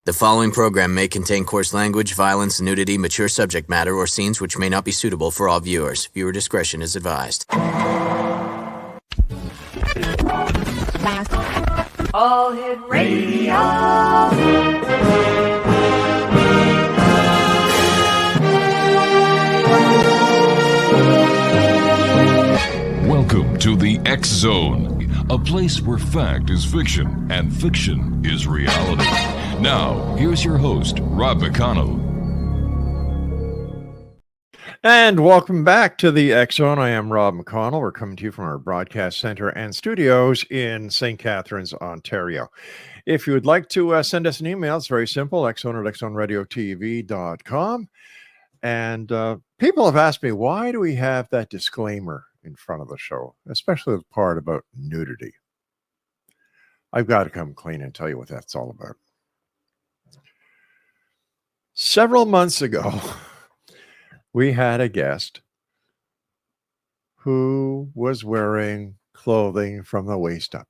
The following program may contain coarse language, violence, nudity, mature subject matter, or scenes which may not be suitable for all viewers. Viewer discretion is advised. All Hit Radio. Welcome to the X Zone, a place where fact is fiction and fiction is reality. Now, here's your host, Rob McConnell. And welcome back to the X Zone. I am Rob McConnell. We're coming to you from our broadcast center and studios in St. Catharines, Ontario. If you would like to send us an email, it's very simple, xzone@xzoneradiotv.com. And people have asked me, why do we have that disclaimer in front of the show, especially the part about nudity? I've got to come clean and tell you what that's all about. Several months ago, we had a guest who was wearing clothing from the waist up.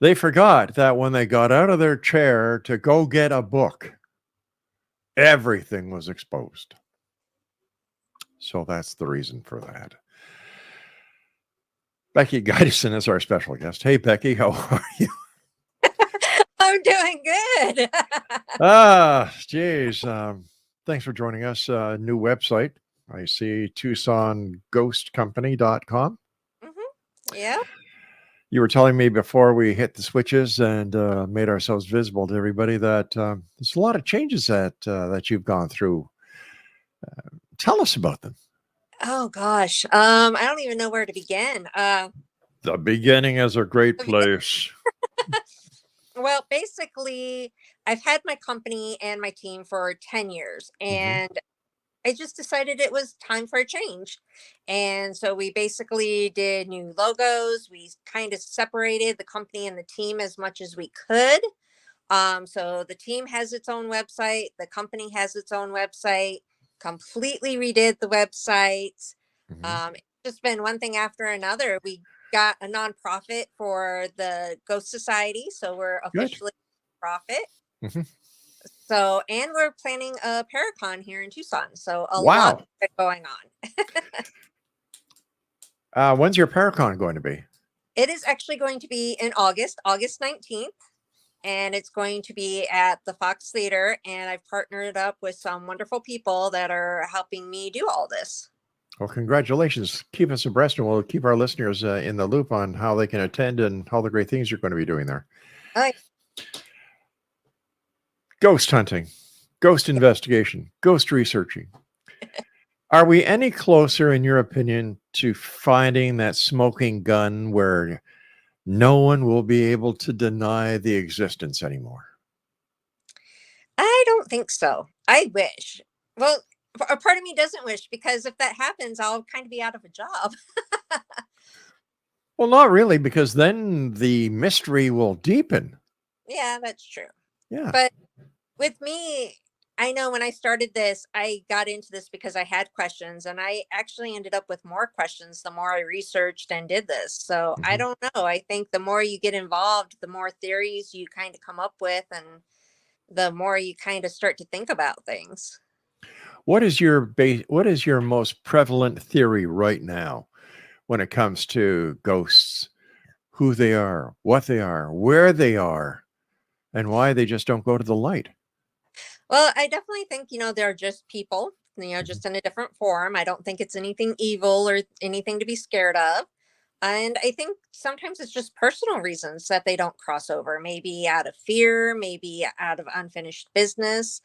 They forgot that when they got out of their chair to go get a book, everything was exposed. So that's the reason for that. Becky Gydeson is our special guest. Hey, Becky, how are you? I'm doing good. Geez. Thanks for joining us. New website. I see Tucson Ghost Company.com. Yeah. You were telling me before we hit the switches and made ourselves visible to everybody that there's a lot of changes that you've gone through. Tell us about them. Oh gosh. I don't even know where to begin. The beginning is a great place. Well, basically, I've had my company and my team for 10 years, and I just decided it was time for a change. And so we basically did new logos. We kind of separated the company and the team as much as we could. So the team has its own website. The company has its own website. Completely redid the website. It's just been one thing after another. We got a nonprofit for the Ghost Society, so we're officially a profit. So, and we're planning a Paracon here in Tucson, so a lot going on. When's your Paracon going to be? It is actually going to be in August 19th, and it's going to be at the Fox Theater, and I've partnered up with some wonderful people that are helping me do all this. Well, congratulations. Keep us abreast, and we'll keep our listeners in the loop on how they can attend and all the great things you're going to be doing there. All right. Ghost hunting, ghost investigation, ghost researching. Are we any closer, in your opinion, to finding that smoking gun where no one will be able to deny the existence anymore? I don't think so. I wish. Well, a part of me doesn't wish, because if that happens, I'll kind of be out of a job. Well, not really, because then the mystery will deepen. Yeah, that's true. Yeah. But with me, I know when I started this, I got into this because I had questions, and I actually ended up with more questions the more I researched and did this. So I don't know. I think the more you get involved, the more theories you kind of come up with, and the more you kind of start to think about things. What is your most prevalent theory right now when it comes to ghosts? Who they are, what they are, where they are, and why they just don't go to the light? Well, I definitely think, they're just people, just in a different form. I don't think it's anything evil or anything to be scared of. And I think sometimes it's just personal reasons that they don't cross over, maybe out of fear, maybe out of unfinished business.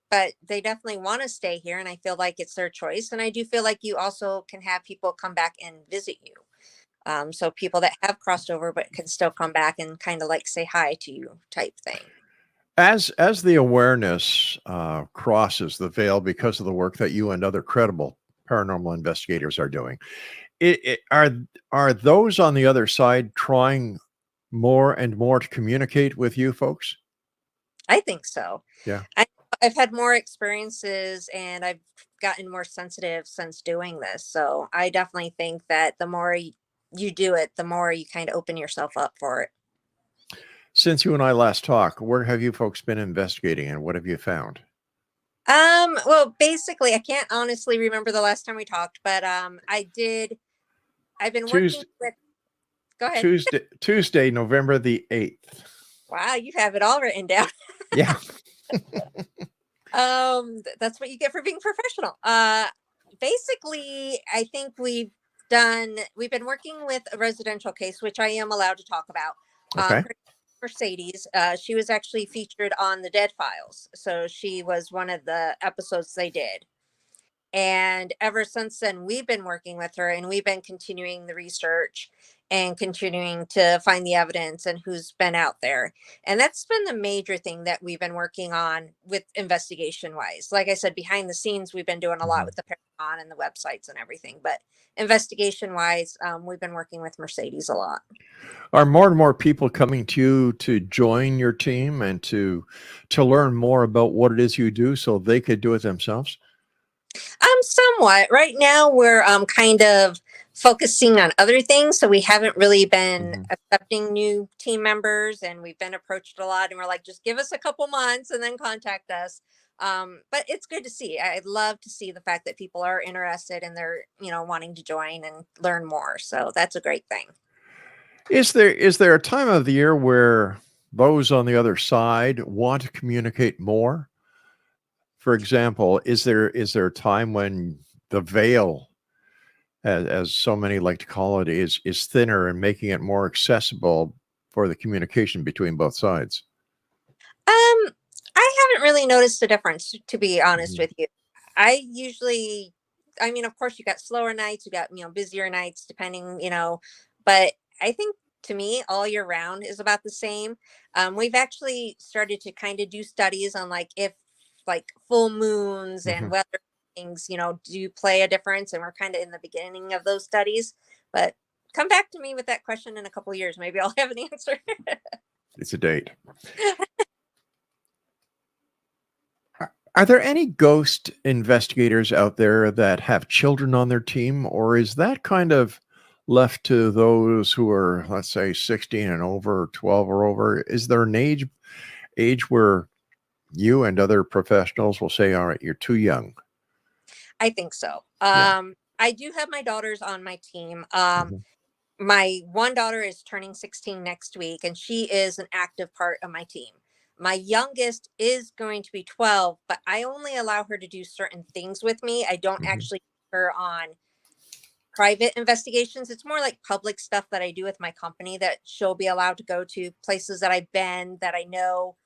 But they definitely want to stay here, and I feel like it's their choice. And I do feel like you also can have people come back and visit you. So people that have crossed over but can still come back and kind of like say hi to you type thing. As the awareness crosses the veil because of the work that you and other credible paranormal investigators are doing, are those on the other side trying more and more to communicate with you folks? I think so. Yeah. I've had more experiences, and I've gotten more sensitive since doing this. So I definitely think that the more you do it, the more you kind of open yourself up for it. Since you and I last talked, where have you folks been investigating and what have you found? Well, basically, I can't honestly remember the last time we talked, but I've been working Tuesday, with, go ahead. Tuesday, November the 8th. Wow, you have it all written down. Yeah. That's what you get for being professional. Basically, I think we've been working with a residential case, which I am allowed to talk about. Okay. Her Mercedes, she was actually featured on the Dead Files. So she was one of the episodes they did. And ever since then, we've been working with her and we've been continuing the research and continuing to find the evidence and who's been out there. And that's been the major thing that we've been working on with investigation wise. Like I said, behind the scenes, we've been doing a lot with the Paragon and the websites and everything. But investigation wise, we've been working with Mercedes a lot. Are more and more people coming to you to join your team and to learn more about what it is you do so they could do it themselves? Somewhat. Right now, we're kind of focusing on other things, so we haven't really been accepting new team members, and we've been approached a lot, and we're like, just give us a couple months and then contact us. But it's good to see. I'd love to see the fact that people are interested and they're wanting to join and learn more. So that's a great thing. Is there a time of the year where those on the other side want to communicate more? For example, is there a time when the veil, as so many like to call it, is thinner and making it more accessible for the communication between both sides? I haven't really noticed a difference, to be honest with you. I mean, of course, you got slower nights, you got busier nights, depending, but I think to me, all year round is about the same. We've actually started to kind of do studies on if full moons and weather things, do play a difference. And we're kind of in the beginning of those studies, but come back to me with that question in a couple of years. Maybe I'll have an answer. It's a date. Are there any ghost investigators out there that have children on their team, or is that kind of left to those who are, let's say, 16 and over, 12 or over? Is there an age where you and other professionals will say, all right, you're too young? I think so. Yeah. I do have my daughters on my team. Mhm. My one daughter is turning 16 next week, and she is an active part of my team. My youngest is going to be 12, but I only allow her to do certain things with me. I don't actually put her on private investigations. It's more like public stuff that I do with my company that she'll be allowed to go to, places that I've been, that I know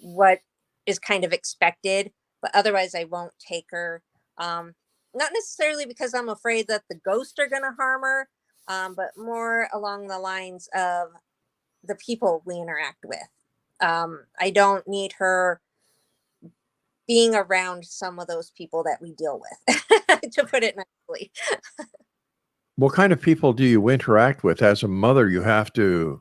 what is kind of expected, but otherwise I won't take her. Not necessarily because I'm afraid that the ghosts are going to harm her, but more along the lines of the people we interact with. I don't need her being around some of those people that we deal with, to put it nicely. What kind of people do you interact with? As a mother, you have to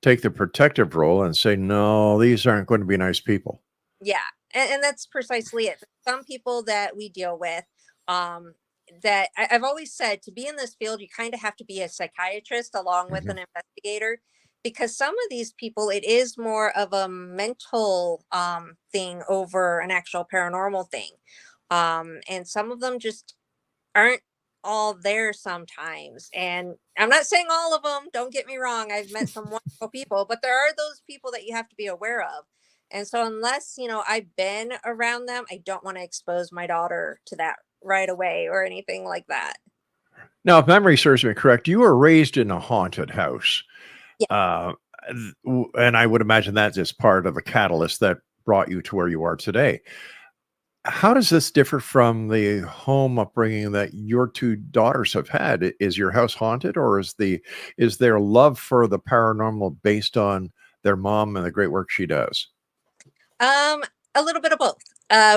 take the protective role and say, no, these aren't going to be nice people. Yeah. And that's precisely it. Some people that we deal with, that I've always said, to be in this field, you kind of have to be a psychiatrist along with an investigator, because some of these people, it is more of a mental thing over an actual paranormal thing. And some of them just aren't all there sometimes. And I'm not saying all of them, don't get me wrong. I've met some wonderful people, but there are those people that you have to be aware of. And so unless, I've been around them, I don't want to expose my daughter to that right away or anything like that. Now, if memory serves me correct, you were raised in a haunted house. Yeah. And I would imagine that's just part of the catalyst that brought you to where you are today. How does this differ from the home upbringing that your two daughters have had? Is your house haunted, or is their love for the paranormal based on their mom and the great work she does? A little bit of both.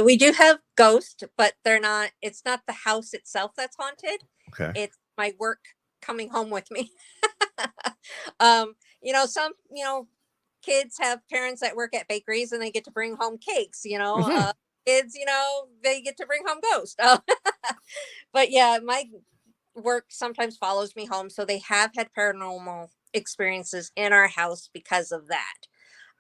We do have ghosts, but it's not the house itself that's haunted. Okay. It's my work coming home with me. Some, kids have parents that work at bakeries and they get to bring home cakes, kids, they get to bring home ghosts. But yeah, my work sometimes follows me home. So they have had paranormal experiences in our house because of that.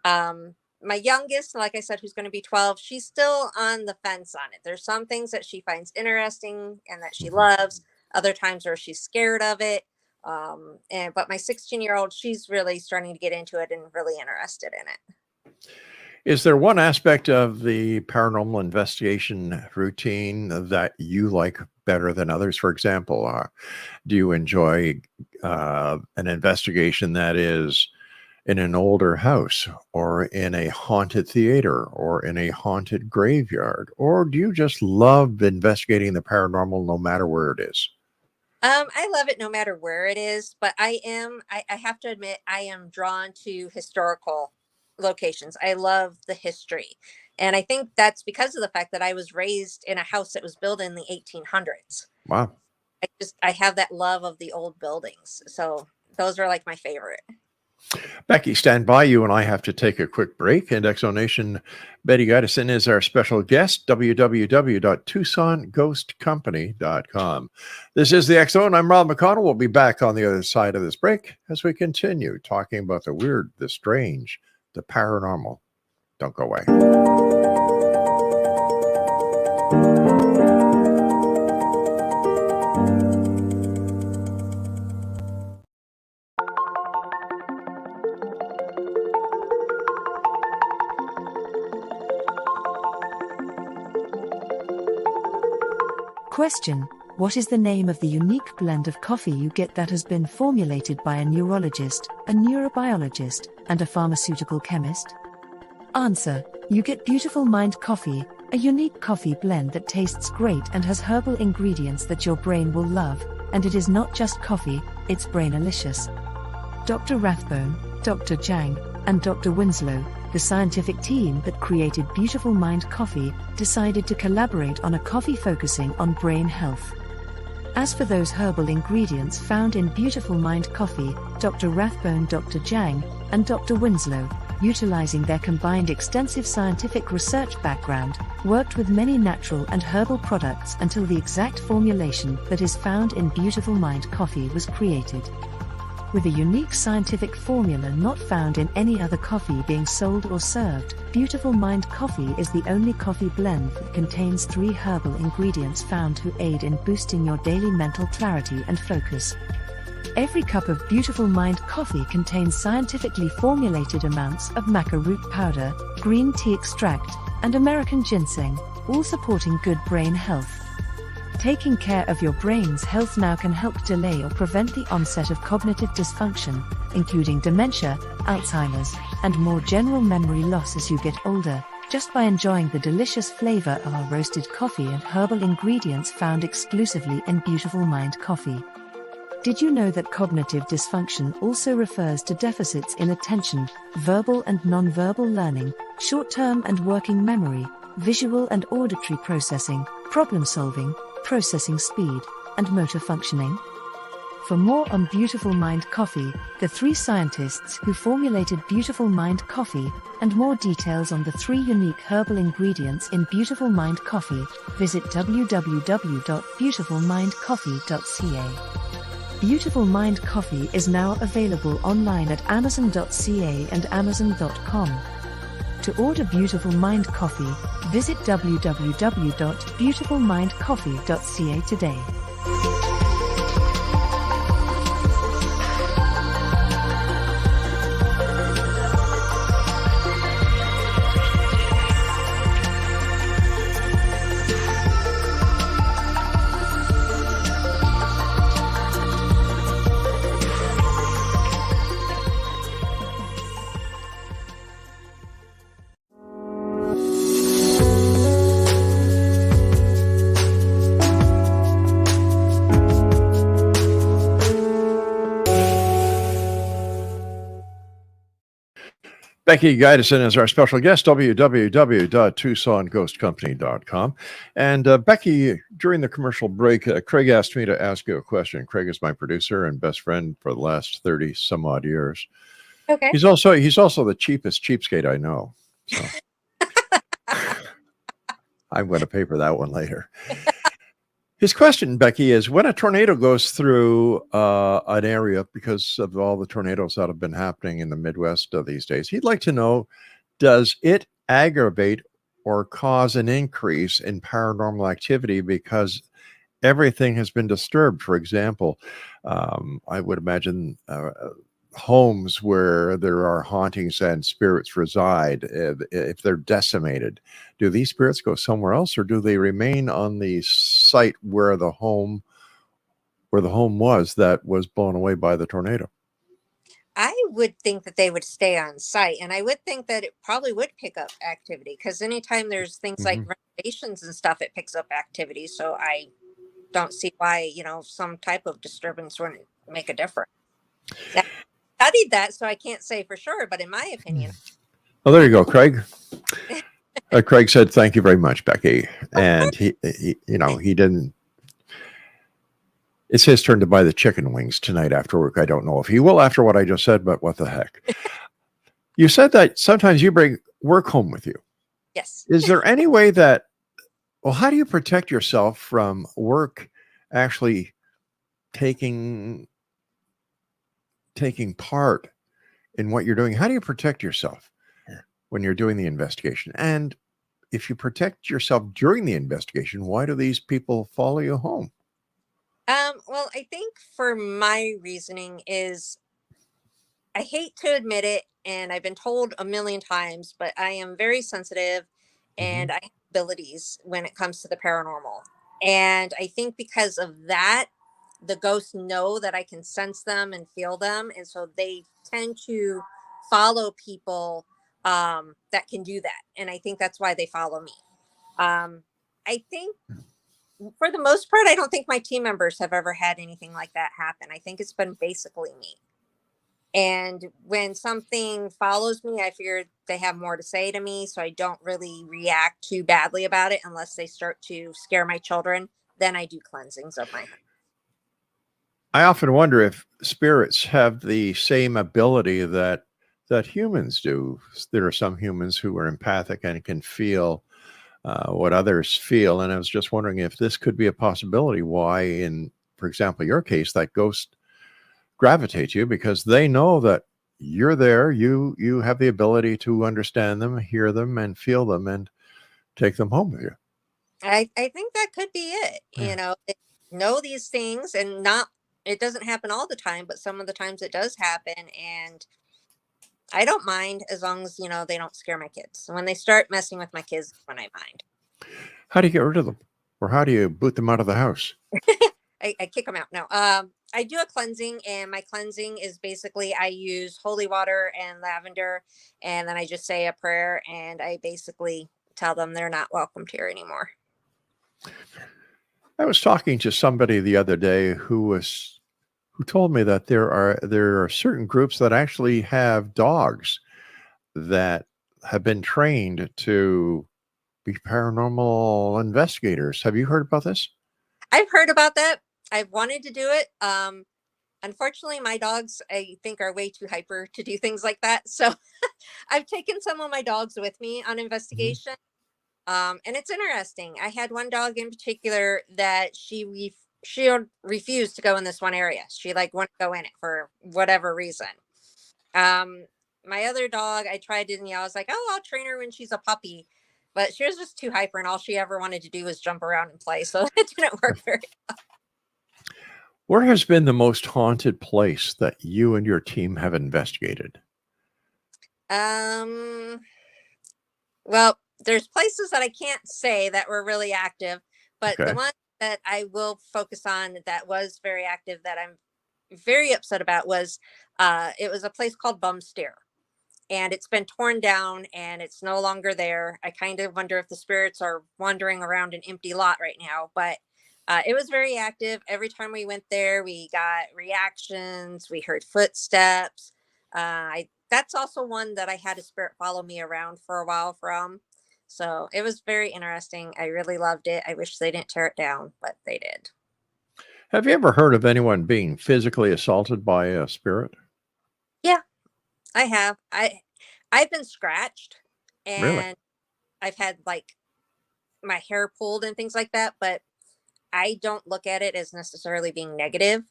My youngest, like I said, who's going to be 12, she's still on the fence on it. There's some things that she finds interesting and that she loves, other times where she's scared of it. But my 16-year-old, she's really starting to get into it and really interested in it. Is there one aspect of the paranormal investigation routine that you like better than others? For example, do you enjoy an investigation that is in an older house, or in a haunted theater, or in a haunted graveyard? Or do you just love investigating the paranormal no matter where it is? I love it no matter where it is, but I have to admit, I am drawn to historical locations. I love the history. And I think that's because of the fact that I was raised in a house that was built in the 1800s. Wow. I have that love of the old buildings. So those are like my favorite. Becky, stand by. You and I have to take a quick break. And Exonation, Betty Gydesen is our special guest, www.tucsonghostcompany.com. This is the X Zone. I'm Rob McConnell. We'll be back on the other side of this break as we continue talking about the weird, the strange, the paranormal. Don't go away. Question: what is the name of the unique blend of coffee you get that has been formulated by a neurologist, a neurobiologist, and a pharmaceutical chemist? Answer: you get Beautiful Mind Coffee, a unique coffee blend that tastes great and has herbal ingredients that your brain will love, and it is not just coffee, it's brainalicious. Dr. Rathbone, Dr. Jang, and Dr. Winslow, the scientific team that created Beautiful Mind Coffee, decided to collaborate on a coffee focusing on brain health. As for those herbal ingredients found in Beautiful Mind Coffee, Dr. Rathbone, Dr. Jang, and Dr. Winslow, utilizing their combined extensive scientific research background, worked with many natural and herbal products until the exact formulation that is found in Beautiful Mind Coffee was created. With a unique scientific formula not found in any other coffee being sold or served, Beautiful Mind Coffee is the only coffee blend that contains 3 herbal ingredients found to aid in boosting your daily mental clarity and focus. Every cup of Beautiful Mind Coffee contains scientifically formulated amounts of maca root powder, green tea extract, and American ginseng, all supporting good brain health. Taking care of your brain's health now can help delay or prevent the onset of cognitive dysfunction, including dementia, Alzheimer's, and more general memory loss as you get older, just by enjoying the delicious flavor of our roasted coffee and herbal ingredients found exclusively in Beautiful Mind Coffee. Did you know that cognitive dysfunction also refers to deficits in attention, verbal and nonverbal learning, short-term and working memory, visual and auditory processing, problem solving, processing speed, and motor functioning? For more on Beautiful Mind Coffee, the 3 scientists who formulated Beautiful Mind Coffee, and more details on the 3 unique herbal ingredients in Beautiful Mind Coffee, visit www.beautifulmindcoffee.ca. Beautiful Mind Coffee is now available online at amazon.ca and amazon.com. To order Beautiful Mind Coffee, visit www.beautifulmindcoffee.ca today. Becky Gydesen is our special guest, www.tucsonghostcompany.com. And Becky, during the commercial break, Craig asked me to ask you a question. Craig is my producer and best friend for the last 30 some odd years. Okay. He's also the cheapest cheapskate I know. So I'm going to pay for that one later. His question, Becky, is when a tornado goes through an area, because of all the tornadoes that have been happening in the Midwest these days, he'd like to know, does it aggravate or cause an increase in paranormal activity because everything has been disturbed? For example, I would imagine homes where there are hauntings and spirits reside, if they're decimated, do these spirits go somewhere else, or do they remain on the site where the home was that was blown away by the tornado? I would think that they would stay on site, and I would think that it probably would pick up activity because anytime there's things like Mhm. renovations and stuff, it picks up activity. So I don't see why, some type of disturbance wouldn't make a difference. I studied that, so I can't say for sure, but in my opinion, Well, there you go, Craig. Craig said, "Thank you very much, Becky," of course, and he didn't. It's his turn to buy the chicken wings tonight after work. I don't know if he will after what I just said, but what the heck? You said that sometimes you bring work home with you. yes. Is there any way that, well, how do you protect yourself from work actually taking part in what you're doing? How do you protect yourself when you're doing the investigation? And if you protect yourself during the investigation, why do these people follow you home? Well, I think for my reasoning is I hate to admit it, and I've been told a million times, but I am very sensitive Mhm. and I have abilities when it comes to the paranormal. And I think because of that, the ghosts know that I can sense them and feel them. And so they tend to follow people that can do that. And I think that's why they follow me. I think for the most part, I don't think my team members have ever had anything like that happen. I think it's been basically me. And when something follows me, I figure they have more to say to me. So I don't really react too badly about it unless they start to scare my children. Then I do cleansings of my home. I often wonder if spirits have the same ability that humans do. There are some humans who are empathic and can feel what others feel, and I was just wondering if this could be a possibility. Why, in, for example, your case, that ghost gravitate you because they know that you're there. You have the ability to understand them, hear them, and feel them, and take them home with you. I think that could be it. Yeah. They know these things and not, it doesn't happen all the time, but some of the times it does happen. And I don't mind as long as, they don't scare my kids. When they start messing with my kids, when I mind. How do you get rid of them, or how do you boot them out of the house? I kick them out. No, I do a cleansing, and my cleansing is basically I use holy water and lavender, and then I just say a prayer, and I basically tell them they're not welcomed here anymore. I was talking to somebody the other day who told me that there are certain groups that actually have dogs that have been trained to be paranormal investigators. Have you heard about this? I've heard about that. I've wanted to do it. Unfortunately, my dogs, I think, are way too hyper to do things like that. So I've taken some of my dogs with me on Mhm. investigation. And it's interesting. I had one dog in particular that she refused to go in this one area. She like wouldn't go in it for whatever reason. Um, my other dog, I tried to, I was like, oh, I'll train her when she's a puppy, but she was just too hyper, and all she ever wanted to do was jump around and play. So it didn't work very. Where has been the most haunted place that you and your team have investigated? Um, well, there's places that I can't say that were really active, but the Okay. one that I will focus on that was very active that I'm very upset about was it was a place called Bumsteer, and it's been torn down and it's no longer there. I kind of wonder if the spirits are wandering around an empty lot right now, but it was very active. Every time we went there, we got reactions, we heard footsteps. That's also one that I had a spirit follow me around for a while from. So it was very interesting. I really loved it. I wish they didn't tear it down, but they did. Have you ever heard of anyone being physically assaulted by a spirit? Yeah, I have. I've been scratched, Really? and I've had like my hair pulled and things like that, but I don't look at it as necessarily being negative,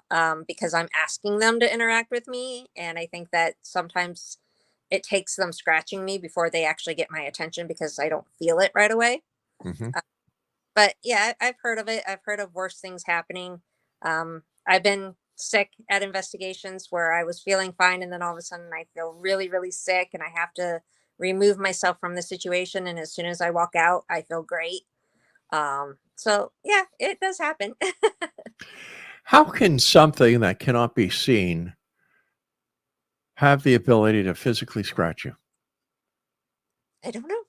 because I'm asking them to interact with me. And I think that sometimes it takes them scratching me before they actually get my attention because I don't feel it right away. Hmm. But yeah, I've heard of it. I've heard of worse things happening. I've been sick at investigations where I was feeling fine, and then all of a sudden I feel really, really sick, and I have to remove myself from the situation. And as soon as I walk out, I feel great. So yeah, it does happen. How can something that cannot be seen have the ability to physically scratch you? I don't know.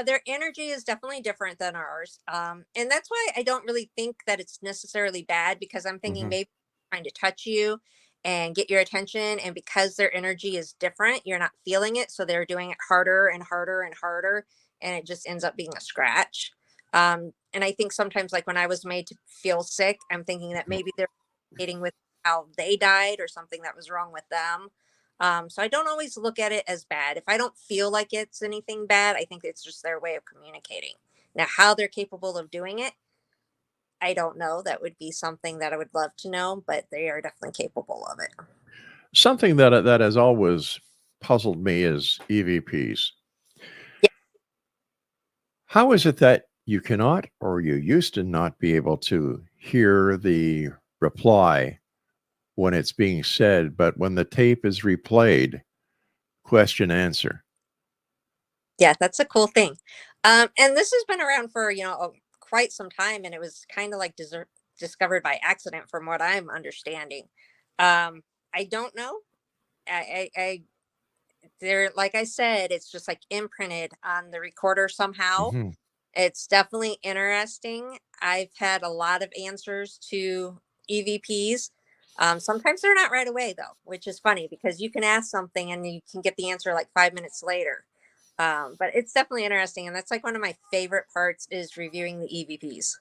Their energy is definitely different than ours. And that's why I don't really think that it's necessarily bad, because I'm thinking Hmm. maybe trying to touch you and get your attention. And because their energy is different, you're not feeling it. So they're doing it harder and harder and harder. And it just ends up being a scratch. And I think sometimes, like when I was made to feel sick, I'm thinking that maybe they're communicating with how they died or something that was wrong with them. So I don't always look at it as bad. If I don't feel like it's anything bad, I think it's just their way of communicating. Now, how they're capable of doing it, I don't know. That would be something that I would love to know, but they are definitely capable of it. Something that has always puzzled me is EVPs. Yeah. How is it that you cannot, or you used to not be able to hear the reply when it's being said, but when the tape is replayed, question answer? Yeah, that's a cool thing. And this has been around for, quite some time, and it was kind of like discovered by accident, from what I'm understanding. I don't know. I they're, like I said, it's just like imprinted on the recorder somehow. Hmm. It's definitely interesting. I've had a lot of answers to EVPs. Sometimes they're not right away though, which is funny because you can ask something and you can get the answer like 5 minutes later. But it's definitely interesting, and that's like one of my favorite parts is reviewing the EVPs.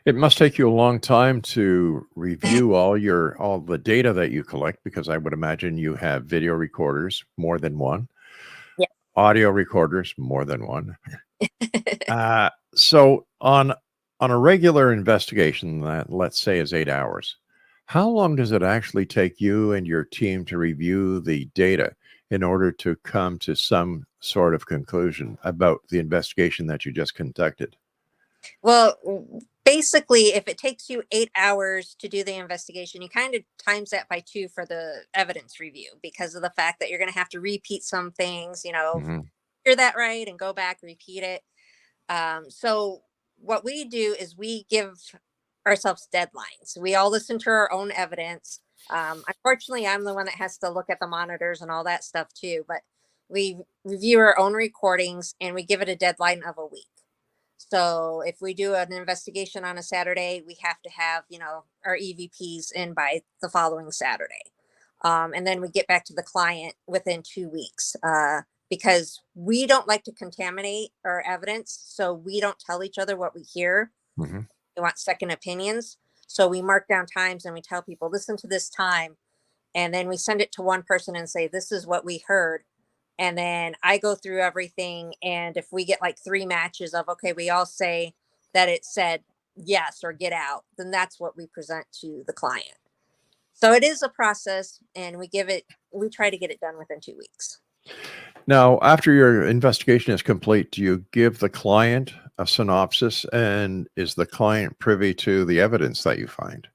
It must take you a long time to review all the data that you collect, because I would imagine you have video recorders, more than one, Yeah. audio recorders, more than one. So on a regular investigation that, let's say, is 8 hours, how long does it actually take you and your team to review the data in order to come to some sort of conclusion about the investigation that you just conducted? Well, basically, if it takes you 8 hours to do the investigation, you kind of times that by two for the evidence review, because of the fact that you're going to have to repeat some things, Hmm. hear that right and go back, repeat it. So what we do is we give ourselves deadlines. We all listen to our own evidence. Unfortunately, I'm the one that has to look at the monitors and all that stuff too, but we review our own recordings and we give it a deadline of a week. So if we do an investigation on a Saturday, we have to have, our EVPs in by the following Saturday. And then we get back to the client within 2 weeks, because we don't like to contaminate our evidence. So we don't tell each other what we hear. Hmm. We want second opinions. So we mark down times and we tell people, listen to this time. And then we send it to one person and say, this is what we heard. And then I go through everything. And if we get like three matches of, okay, we all say that it said yes or get out, then that's what we present to the client. So it is a process, and we try to get it done within 2 weeks. Now, after your investigation is complete, do you give the client a synopsis, and is the client privy to the evidence that you find?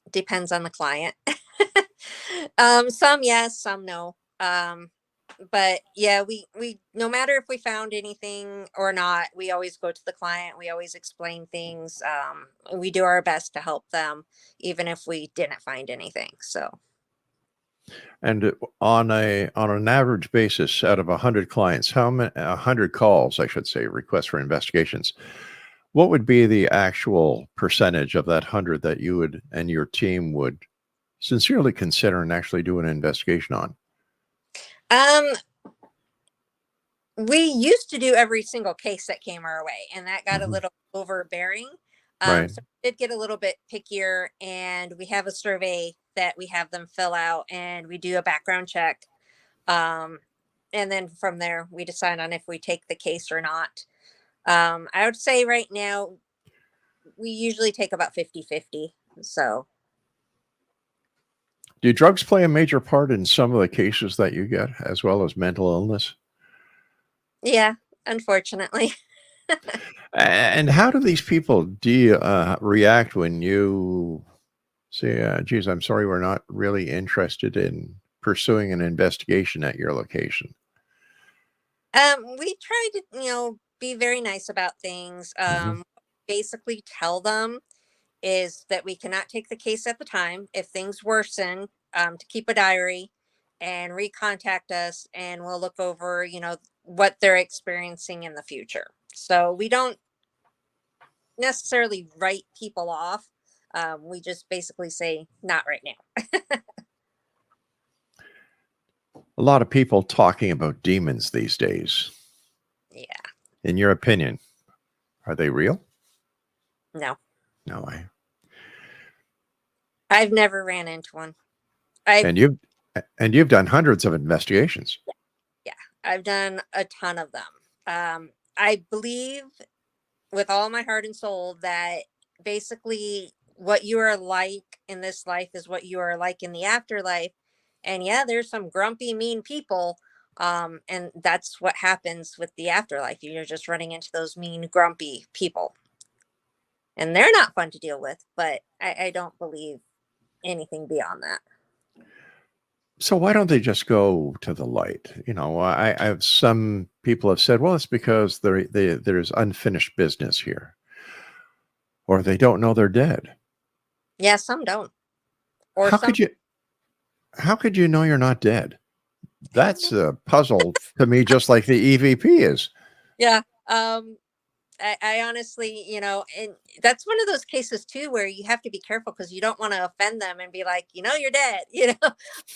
Depends on the client. Some yes, some no. But yeah, we no matter if we found anything or not, we always go to the client. We always explain things. We do our best to help them, even if we didn't find anything. So And on an average basis, out of 100 clients, how many 100 calls, I should say, requests for investigations, what would be the actual percentage of that 100 that you would and your team would sincerely consider and actually do an investigation on? um we used to do every single case that came our way, and that got a Mhm. little overbearing. Right. So we did get a little bit pickier, and we have a survey that we have them fill out, and we do a background check. Um, and then from there, we decide on if we take the case or not. I would say right now, We usually take about 50-50. So Do drugs play a major part in some of the cases that you get, as well as mental illness? yeah, unfortunately. And how do these people react when you say, geez, I'm sorry, we're not really interested in pursuing an investigation at your location? We try to, be very nice about things. Hmm. Basically tell them is that we cannot take the case at the time. If things worsen, to keep a diary and recontact us, and we'll look over, what they're experiencing in the future. So we don't necessarily write people off. We just basically say, not right now. A lot of people talking about demons these days. Yeah, In your opinion, are they real? no, No, I've never ran into one. I've, and you've done hundreds of investigations. yeah, I've done a ton of them. I believe with all my heart and soul that basically what you are like in this life is what you are like in the afterlife. And yeah, there's some grumpy, mean people. And that's what happens with the afterlife. You're just running into those mean, grumpy people. And they're not fun to deal with, but I don't believe anything beyond that. So why don't they just go to the light? I've some people have said, well, it's because there's unfinished business here, or they don't know they're dead. Yeah, some don't. Or How some, could you? How could you know you're not dead? I don't That's know. a puzzle to me, just like the EVP is. Yeah. I honestly, and that's one of those cases too where you have to be careful because you don't want to offend them and be like, you're dead,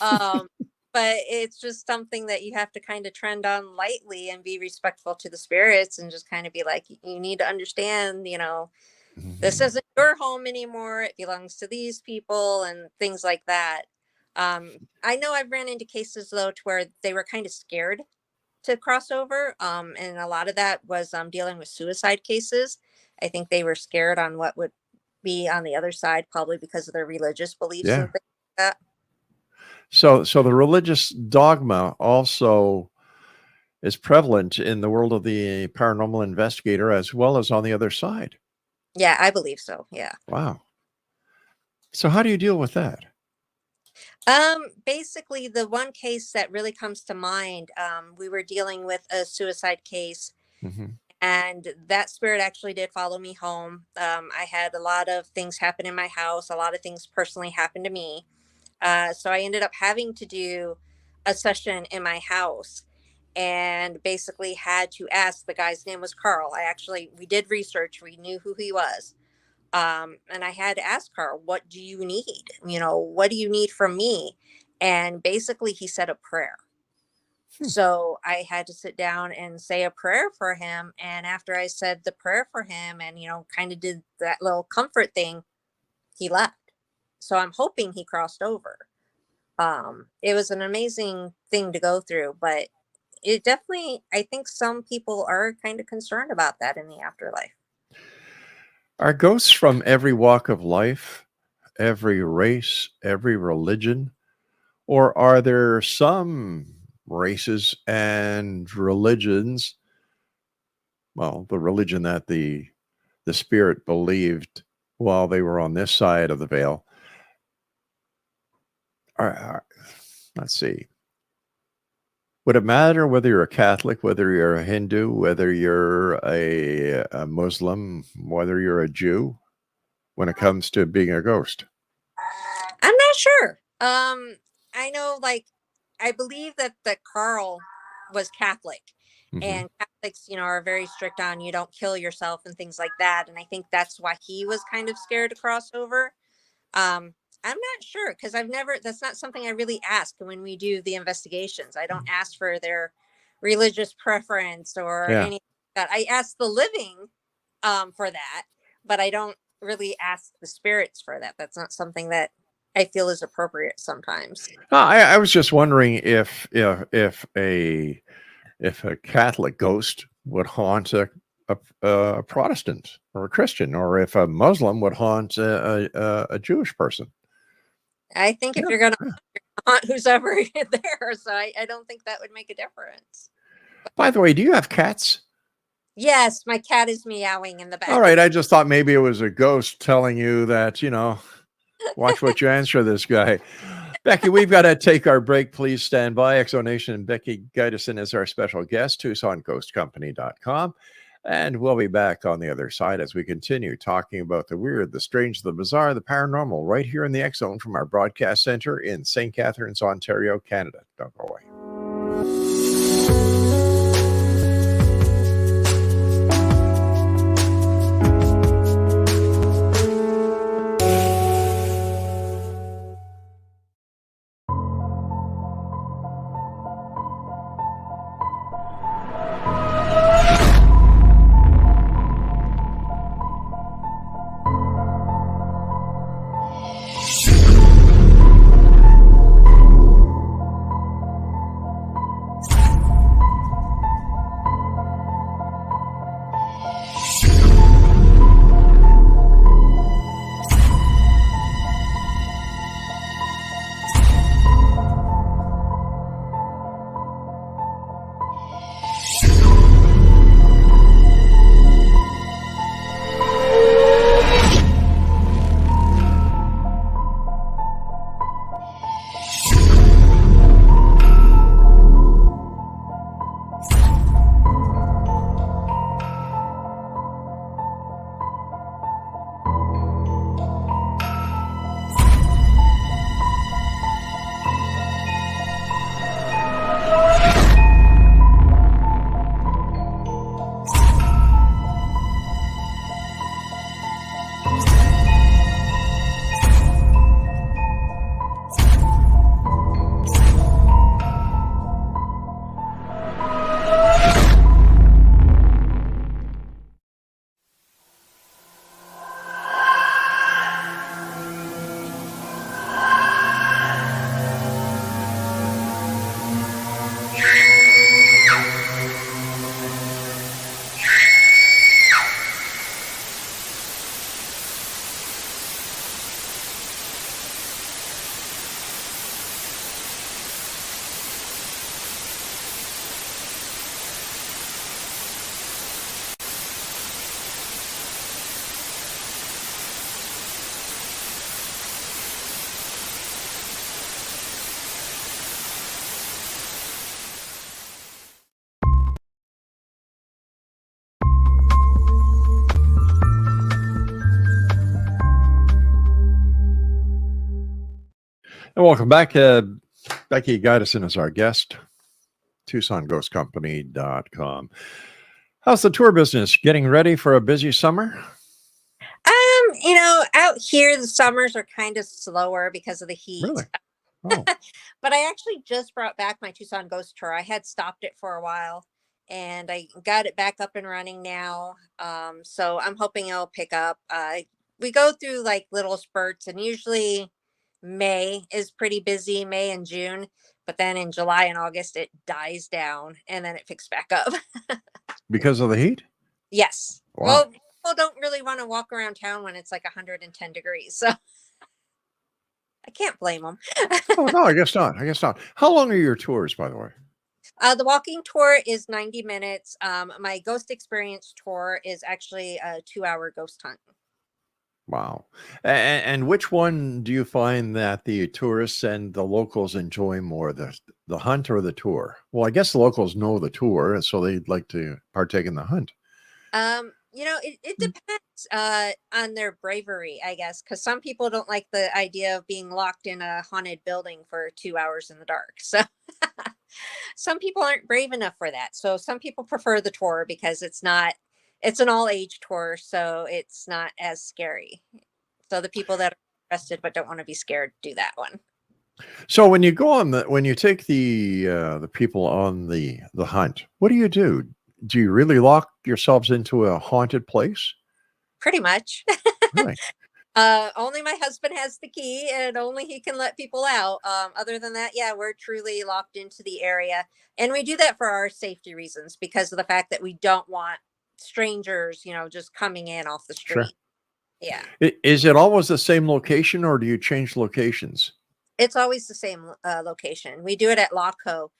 but it's just something that you have to kind of trend on lightly and be respectful to the spirits and just kind of be like, you need to understand, this Mhm. isn't your home anymore. It belongs to these people and things like that. I know I've ran into cases though to where they were kind of scared to cross over. And a lot of that was dealing with suicide cases. I think they were scared on what would be on the other side, probably because of their religious beliefs and Yeah. things like that. So the religious dogma also is prevalent in the world of the paranormal investigator as well as on the other side. Yeah, I believe so. Yeah. Wow. So how do you deal with that? Basically, the one case that really comes to mind, we were dealing with a suicide case, Hmm. and that spirit actually did follow me home. I had a lot of things happen in my house, a lot of things personally happened to me. So I ended up having to do a session in my house and basically had to ask. The guy's name was Carl. We did research, we knew who he was. And I had to ask Carl, what do you need? What do you need from me? And basically, he said a prayer. Hmm. So I had to sit down and say a prayer for him. And after I said the prayer for him and, kind of did that little comfort thing, he left. So I'm hoping he crossed over. It was an amazing thing to go through, but it definitely, I think some people are kind of concerned about that in the afterlife. Are ghosts from every walk of life, every race, every religion, or are there some races and religions, well, the religion that the spirit believed while they were on this side of the veil, are let's see. Would it matter whether you're a Catholic, whether you're a Hindu, whether you're a Muslim, whether you're a Jew, when it comes to being a ghost? I'm not sure. I know, like, I believe that Carl was Catholic, Hmm. and Catholics, are very strict on you don't kill yourself and things like that. And I think that's why he was kind of scared to cross over. I'm not sure because that's not something I really ask when we do the investigations. I don't ask for their religious preference or Yeah. anything like that. I ask the living for that, but I don't really ask the spirits for that. That's not something that I feel is appropriate sometimes. I was just wondering if a Catholic ghost would haunt a Protestant or a Christian, or if a Muslim would haunt a Jewish person. I think if you're going to haunt who's ever there, so I don't think that would make a difference. By the way, do you have cats? Yes, my cat is meowing in the back. All right, I just thought maybe it was a ghost telling you that, watch what you answer this guy. Becky, we've got to take our break. Please stand by. Exonation and Becky Gydeson is our special guest, TucsonGhostCompany.com. And we'll be back on the other side as we continue talking about the weird, the strange, the bizarre, the paranormal, right here in the X Zone from our broadcast center in St. Catharines, Ontario, Canada. Don't go away. And welcome back. Becky Gydeson is our guest, TucsonGhostCompany.com. How's the tour business? Getting ready for a busy summer? Out here, the summers are kind of slower because of the heat. Really? Oh. But I actually just brought back my Tucson Ghost Tour. I had stopped it for a while, and I got it back up and running now. So I'm hoping it'll pick up. We go through like little spurts, and usually May is pretty busy, May and June. But then in July and August, it dies down, and then it picks back up. Because of the heat? Yes. Wow. Well, people don't really want to walk around town when it's like 110 degrees. So I can't blame them. Oh, no, I guess not. How long are your tours, by the way? The walking tour is 90 minutes. My ghost experience tour is actually a 2-hour ghost hunt. Wow. And which one do you find that the tourists and the locals enjoy more, the hunt or the tour? Well, I guess the locals know the tour, and so they'd like to partake in the hunt. It depends on their bravery, I guess, because some people don't like the idea of being locked in a haunted building for 2 hours in the dark. So some people aren't brave enough for that. So some people prefer the tour because it's an all age tour, so it's not as scary. So the people that are interested but don't want to be scared do that one. So when you go when you take the people on the hunt, what do you do? Do you really lock yourselves into a haunted place? Pretty much. Really? Only my husband has the key, and only he can let people out. Other than that, yeah, we're truly locked into the area, and we do that for our safety reasons because of the fact that we don't want strangers, just coming in off the Sure. street. Yeah. Is it always the same location, or do you change locations? It's always the same location. We do it at Laco,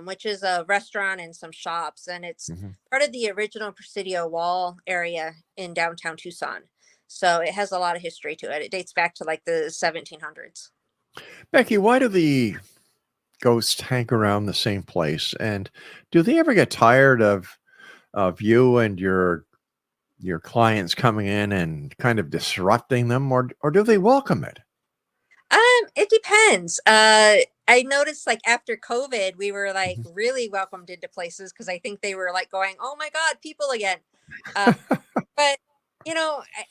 which is a restaurant and some shops, and it's Mhm. part of the original Presidio Wall area in downtown Tucson. So it has a lot of history to it. It dates back to like the 1700s. Becky, why do the ghosts hang around the same place? And do they ever get tired of you and your clients coming in and kind of disrupting them, or do they welcome it? It depends. I noticed like after COVID, we were like Mhm. really welcomed into places because I think they were like going, "Oh my God, people again." Uh, but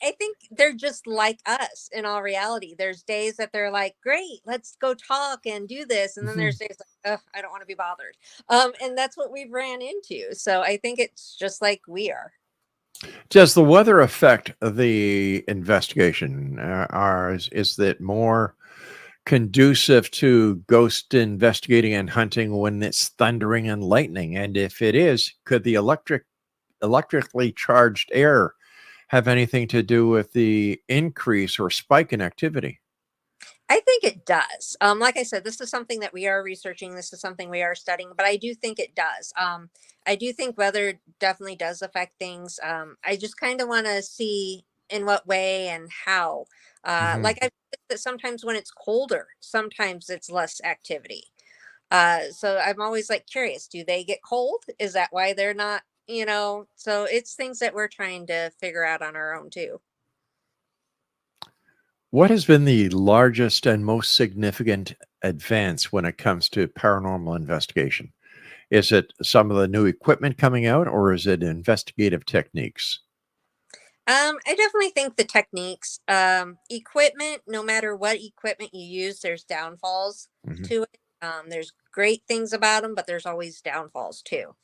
I think they're just like us in all reality. There's days that they're like, "Great, let's go talk and do this," and then Mhm. there's days like, "Ugh, I don't want to be bothered." And that's what we've ran into. So I think it's just like we are. Does the weather affect the investigation? Is it more conducive to ghost investigating and hunting when it's thundering and lightning? And if it is, could the electrically charged air have anything to do with the increase or spike in activity? I think it does. Like I said, this is something that we are researching. This is something we are studying, but I do think it does. I do think weather definitely does affect things. I just kind of want to see in what way and how. Mhm. Like I that sometimes when it's colder, sometimes it's less activity. So I'm always like curious, do they get cold? Is that why they're not, So it's things that we're trying to figure out on our own too. What has been the largest and most significant advance when it comes to paranormal investigation? Is it some of the new equipment coming out, or is it investigative techniques? I definitely think the techniques, equipment, no matter what equipment you use, there's downfalls Mhm. to it. There's great things about them, but there's always downfalls too.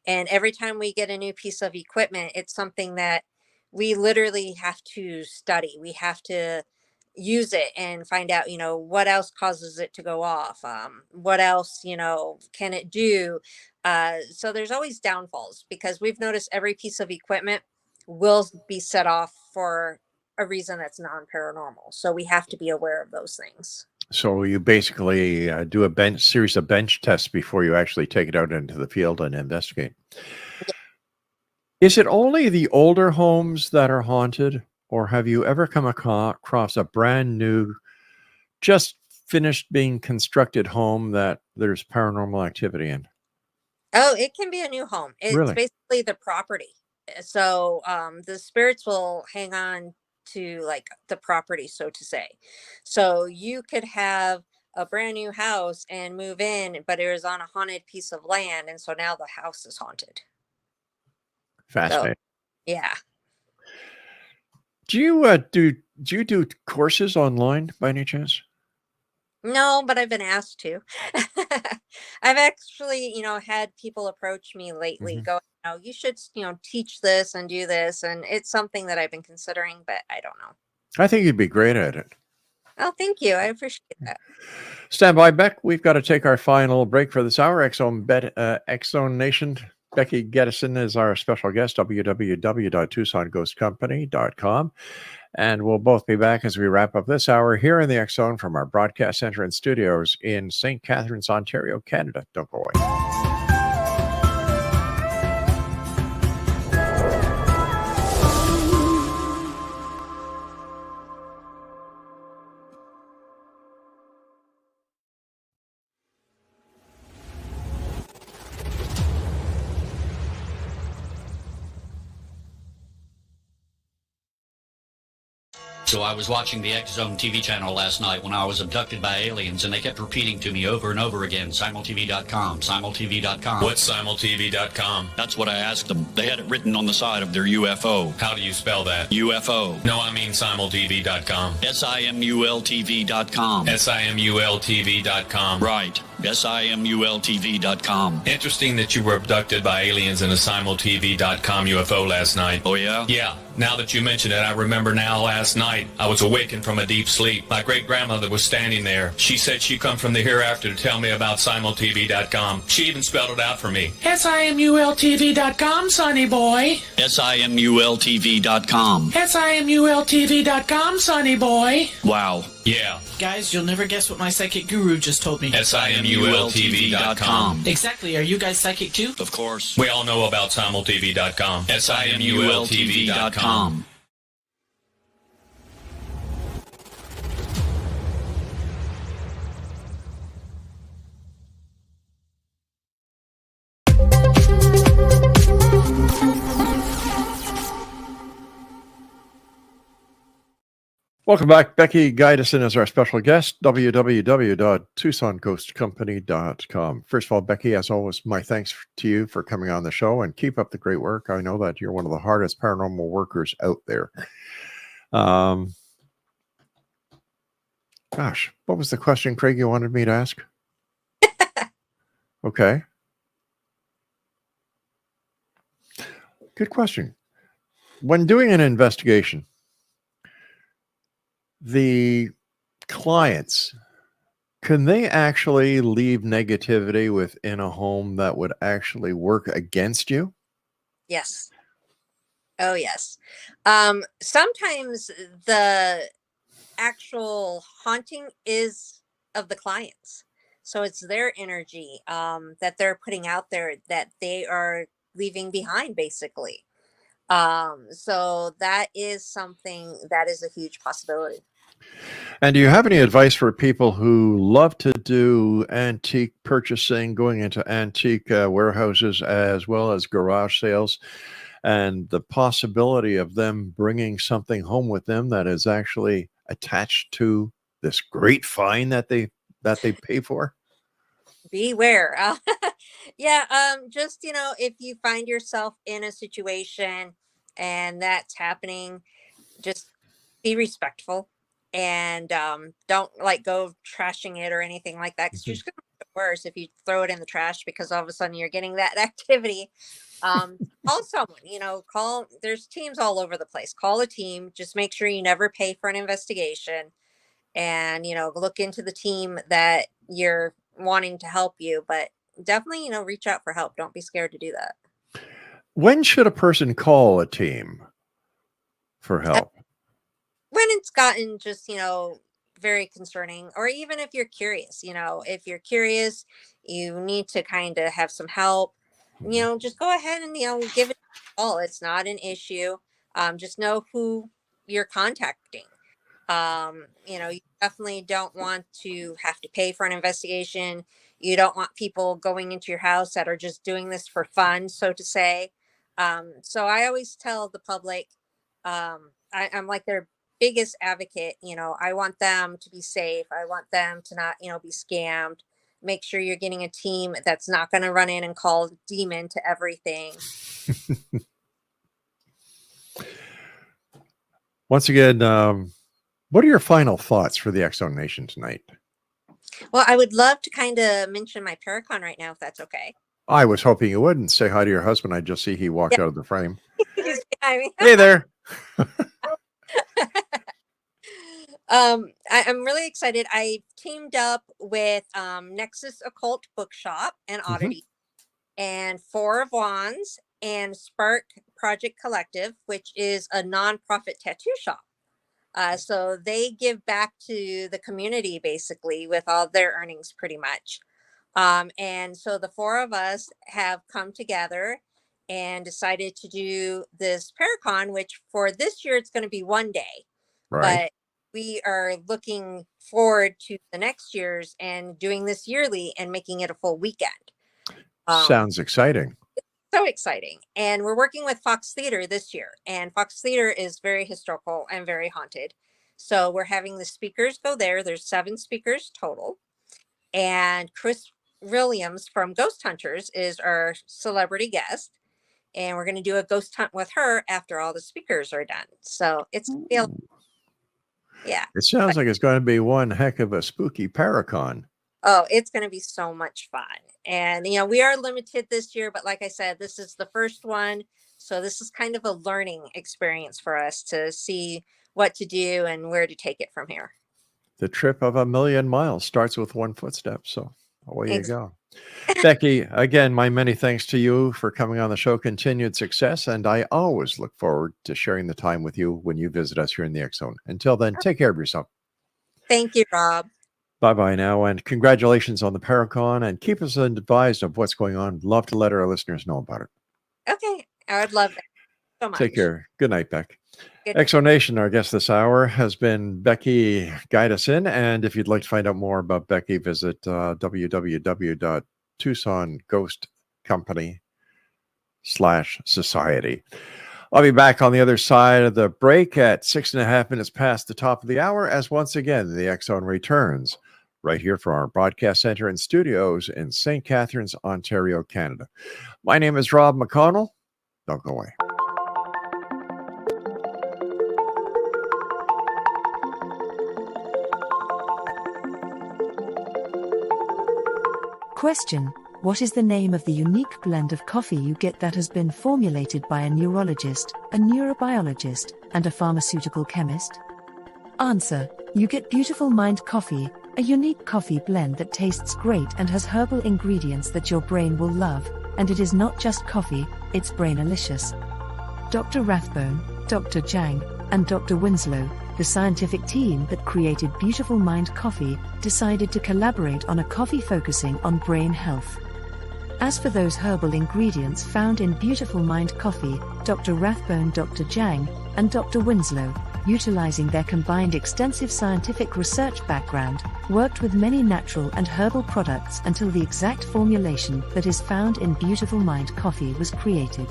And every time we get a new piece of equipment, it's something that we literally have to study. We have to use it and find out, what else causes it to go off. What else, can it do? So there's always downfalls because we've noticed every piece of equipment will be set off for a reason that's non-paranormal. So we have to be aware of those things. So you basically do a series of bench tests before you actually take it out into the field and investigate. Is it only the older homes that are haunted, or have you ever come across a brand new, just finished being constructed home that there's paranormal activity in? Oh, it can be a new home. It's Really? basically the property. So the spirits will hang on to like the property, so to say. So you could have a brand new house and move in, but it was on a haunted piece of land, and so now the house is haunted. So Fascinating. yeah. Do you do courses online by any chance? No, but I've been asked to. I've actually, had people approach me lately Mhm. going, you should, teach this and do this. And it's something that I've been considering, but I don't know. I think you'd be great at it. Oh, thank you. I appreciate that. Stand by, Beck. We've got to take our final break for this hour. Exxon Nation. Becky Gedesen is our special guest, www.tucsonghostcompany.com. And we'll both be back as we wrap up this hour here in the X Zone from our broadcast center and studios in St. Catharines, Ontario, Canada. Don't go away. So I was watching the X Zone TV channel last night when I was abducted by aliens, and they kept repeating to me over and over again, simultv.com, simultv.com. What's simultv.com? That's what I asked them. They had it written on the side of their UFO. How do you spell that? UFO. No, I mean simultv.com. simultv.com. simultv.com. Right. simultv.com. Interesting that you were abducted by aliens in a simultv.com UFO last night. Oh, yeah? Yeah, Now that you mention it, I remember now last night I was awakened from a deep sleep. My great-grandmother was standing there. She said she'd come from the hereafter to tell me about simultv.com. She even spelled it out for me. simultv.com, sonny boy. simultv.com. simultv.com, sonny boy. Wow. Yeah. Guys, you'll never guess what my psychic guru just told me. simultv.com. Exactly. Are you guys psychic too? Of course. We all know about simultv.com. simultv.com. Welcome back. Becky Gydeson is our special guest, www.tucsonghostcompany.com. First of all, Becky, as always, my thanks to you for coming on the show, and keep up the great work. I know that you're one of the hardest paranormal workers out there. Gosh, what was the question, Craig, you wanted me to ask? Okay. Good question. When doing an investigation, the clients, can they actually leave negativity within a home that would actually work against you? Yes. Oh, yes. Sometimes the actual haunting is of the clients. So it's their energy that they're putting out there that they are leaving behind, basically. So that is something that is a huge possibility. And do you have any advice for people who love to do antique purchasing, going into antique warehouses as well as garage sales, and the possibility of them bringing something home with them that is actually attached to this great find that they pay for? Beware. Yeah, just, if you find yourself in a situation and that's happening, just be respectful, and don't like go trashing it or anything like that, because you're just going to make it worse if you throw it in the trash because all of a sudden you're getting that activity. Call someone, there's teams all over the place. Call a team. Just make sure you never pay for an investigation, and look into the team that you're wanting to help you, but definitely reach out for help. Don't be scared to do that. When should a person call a team for help? When it's gotten just very concerning, or even if you're curious, if you're curious, you need to kind of have some help, just go ahead and give it a call. It's not an issue. Just know who you're contacting. You definitely don't want to have to pay for an investigation. You don't want people going into your house that are just doing this for fun, so to say. So I always tell the public, I'm like their biggest advocate. I want them to be safe. I want them to not, be scammed. Make sure you're getting a team that's not going to run in and call demon to everything. Once again, what are your final thoughts for the X-Zone Nation tonight? Well, I would love to kind of mention my Paracon right now, if that's okay. I was hoping you would, and say hi to your husband. I just see he walked out of the frame. He's behind me. Hey there. I'm really excited. I teamed up with Nexus Occult Bookshop and Oddity, and Four of Wands, and Spark Project Collective, which is a nonprofit tattoo shop. So they give back to the community basically with all their earnings, pretty much. And so the four of us have come together and decided to do this Paracon, which for this year it's going to be one day, Right. but we are looking forward to the next year's and doing this yearly and making it a full weekend. Sounds exciting. So exciting. And we're working with Fox Theater this year, and Fox Theater is very historical and very haunted. So we're having the speakers go there. There's 7 speakers total. And Chris Williams from Ghost Hunters is our celebrity guest. And we're going to do a ghost hunt with her after all the speakers are done. So it's yeah. It sounds like it's going to be one heck of a spooky Paracon. Oh, it's going to be so much fun. And, we are limited this year, but like I said, this is the first one. So this is kind of a learning experience for us to see what to do and where to take it from here. The trip of 1,000,000 miles starts with one footstep. So away you Ex- go. Becky, again, my many thanks to you for coming on the show. Continued success. And I always look forward to sharing the time with you when you visit us here in the X Zone. Until then, take care of yourself. Thank you, Rob. Bye-bye now. And congratulations on the Paracon. And keep us advised of what's going on. Love to let our listeners know about it. Okay. I would love that so much. Take care. Good night, Beck. Good. Exonation, our guest this hour has been Becky Gydessen. And if you'd like to find out more about Becky, visit www.Tucson Ghost Company /society. I'll be back on the other side of the break at 6.5 minutes past the top of the hour as once again the X Zone returns right here from our broadcast center and studios in St. Catharines, Ontario, Canada. My name is Rob McConnell. Don't go away. Question: what is the name of the unique blend of coffee you get that has been formulated by a neurologist, a neurobiologist, and a pharmaceutical chemist? Answer: you get Beautiful Mind Coffee, a unique coffee blend that tastes great and has herbal ingredients that your brain will love, and it is not just coffee, it's brainalicious. Dr. Rathbone, Dr. Jang, and Dr. Winslow, the scientific team that created Beautiful Mind Coffee, decided to collaborate on a coffee focusing on brain health. As for those herbal ingredients found in Beautiful Mind Coffee, Dr. Rathbone, Dr. Jang, and Dr. Winslow, utilizing their combined extensive scientific research background, worked with many natural and herbal products until the exact formulation that is found in Beautiful Mind Coffee was created.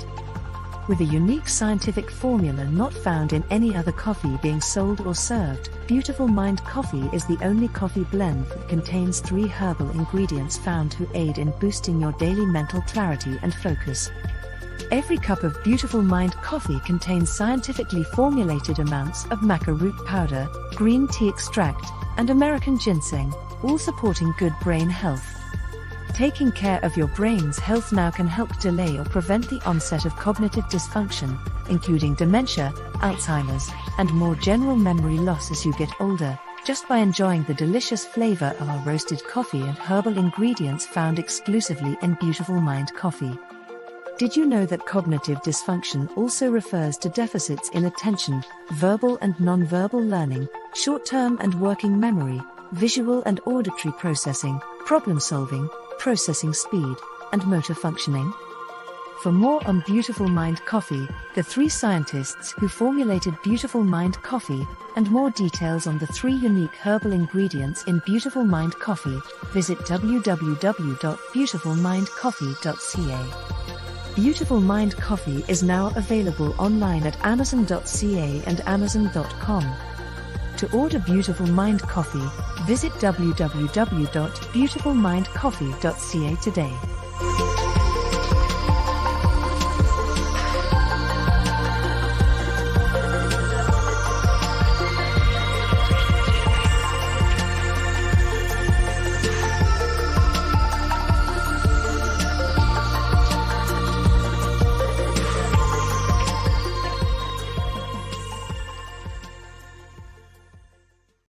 With a unique scientific formula not found in any other coffee being sold or served, Beautiful Mind Coffee is the only coffee blend that contains 3 herbal ingredients found to aid in boosting your daily mental clarity and focus. Every cup of Beautiful Mind Coffee contains scientifically formulated amounts of maca root powder, green tea extract, and American ginseng, all supporting good brain health. Taking care of your brain's health now can help delay or prevent the onset of cognitive dysfunction, including dementia, Alzheimer's, and more general memory loss as you get older, just by enjoying the delicious flavor of our roasted coffee and herbal ingredients found exclusively in Beautiful Mind Coffee. Did you know that cognitive dysfunction also refers to deficits in attention, verbal and nonverbal learning, short-term and working memory, visual and auditory processing, problem solving, processing speed, and motor functioning? For more on Beautiful Mind Coffee, the 3 scientists who formulated Beautiful Mind Coffee, and more details on the 3 unique herbal ingredients in Beautiful Mind Coffee, visit www.beautifulmindcoffee.ca. Beautiful Mind Coffee is now available online at amazon.ca and amazon.com. To order Beautiful Mind Coffee, visit www.beautifulmindcoffee.ca today.